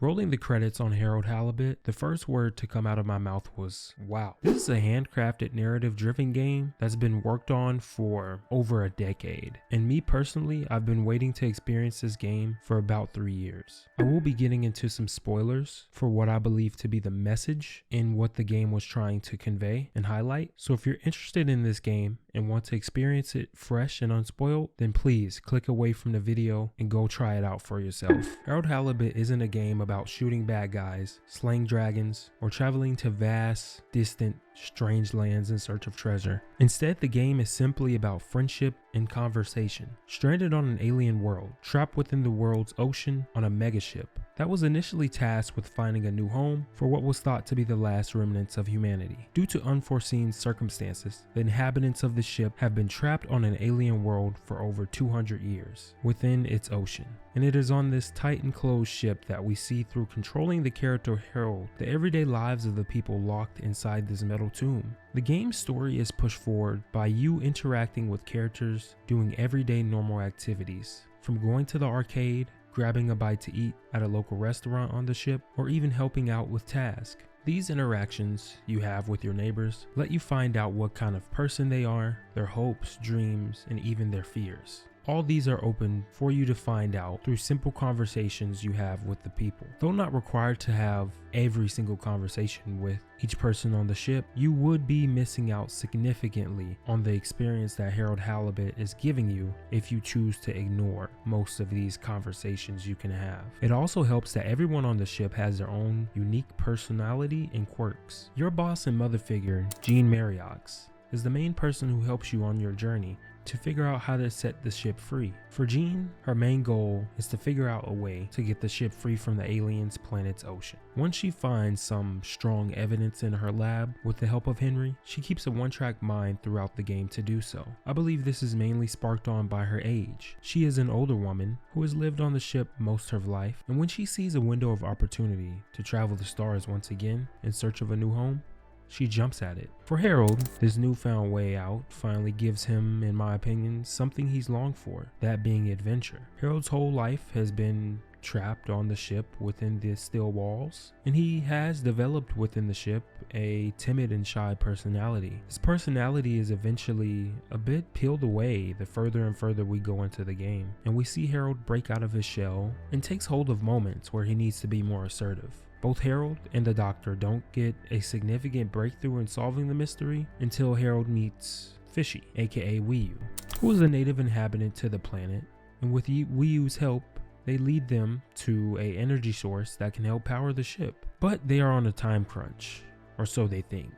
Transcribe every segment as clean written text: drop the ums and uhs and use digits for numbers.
Rolling the credits on Harold Halibut, the first word to come out of my mouth was, wow. This is a handcrafted narrative-driven game that's been worked on for over a decade. And me personally, I've been waiting to experience this game for about 3 years. I will be getting into some spoilers for what I believe to be the message in what the game was trying to convey and highlight. So if you're interested in this game and want to experience it fresh and unspoiled, then please click away from the video and go try it out for yourself. Harold Halibut isn't a game about shooting bad guys, slaying dragons, or traveling to vast, distant, strange lands in search of treasure. Instead, the game is simply about friendship and conversation. Stranded on an alien world, trapped within the world's ocean on a megaship that was initially tasked with finding a new home for what was thought to be the last remnants of humanity. Due to unforeseen circumstances, the inhabitants of the ship have been trapped on an alien world for over 200 years within its ocean. And it is on this tight and closed ship that we see, through controlling the character Harold, the everyday lives of the people locked inside this metal tomb. The game's story is pushed forward by you interacting with characters doing everyday normal activities, from going to the arcade, grabbing a bite to eat at a local restaurant on the ship, or even helping out with tasks. These interactions you have with your neighbors let you find out what kind of person they are, their hopes, dreams, and even their fears. All these are open for you to find out through simple conversations you have with the people. Though not required to have every single conversation with each person on the ship, you would be missing out significantly on the experience that Harold Halibut is giving you if you choose to ignore most of these conversations you can have. It also helps that everyone on the ship has their own unique personality and quirks. Your boss and mother figure, Jean Mariox, is the main person who helps you on your journey to figure out how to set the ship free. For Jean, her main goal is to figure out a way to get the ship free from the aliens' planet's ocean. Once she finds some strong evidence in her lab with the help of Henry, she keeps a one-track mind throughout the game to do so. I believe this is mainly sparked on by her age. She is an older woman who has lived on the ship most of her life, and when she sees a window of opportunity to travel the stars once again in search of a new home, she jumps at it. For Harold, this newfound way out finally gives him, in my opinion, something he's longed for, that being adventure. Harold's whole life has been trapped on the ship within the steel walls, and he has developed within the ship a timid and shy personality. His personality is eventually a bit peeled away the further and further we go into the game, and we see Harold break out of his shell and takes hold of moments where he needs to be more assertive. Both Harold and the Doctor don't get a significant breakthrough in solving the mystery until Harold meets Fishy, aka Wiyu, who is a native inhabitant to the planet, and with Wiyu's help, they lead them to an energy source that can help power the ship. But they are on a time crunch, or so they think,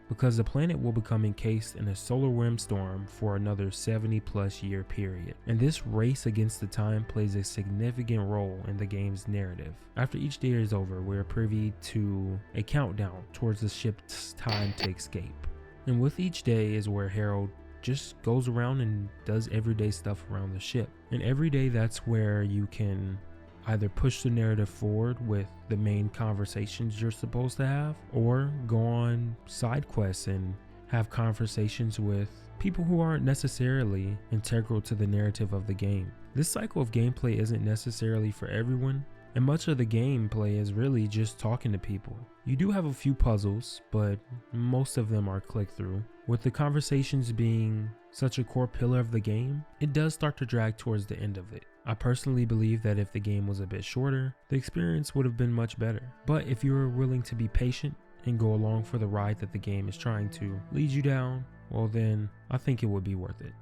because the planet will become encased in a solar wind storm for another 70+ year period. And this race against the time plays a significant role in the game's narrative. After each day is over, we're privy to a countdown towards the ship's time to escape. And with each day is where Harold just goes around and does everyday stuff around the ship. And every day, that's where you can either push the narrative forward with the main conversations you're supposed to have, or go on side quests and have conversations with people who aren't necessarily integral to the narrative of the game. This cycle of gameplay isn't necessarily for everyone, and much of the gameplay is really just talking to people. You do have a few puzzles, but most of them are click through. With the conversations being such a core pillar of the game, it does start to drag towards the end of it. I personally believe that if the game was a bit shorter, the experience would have been much better. But if you're willing to be patient and go along for the ride that the game is trying to lead you down, well then, I think it would be worth it.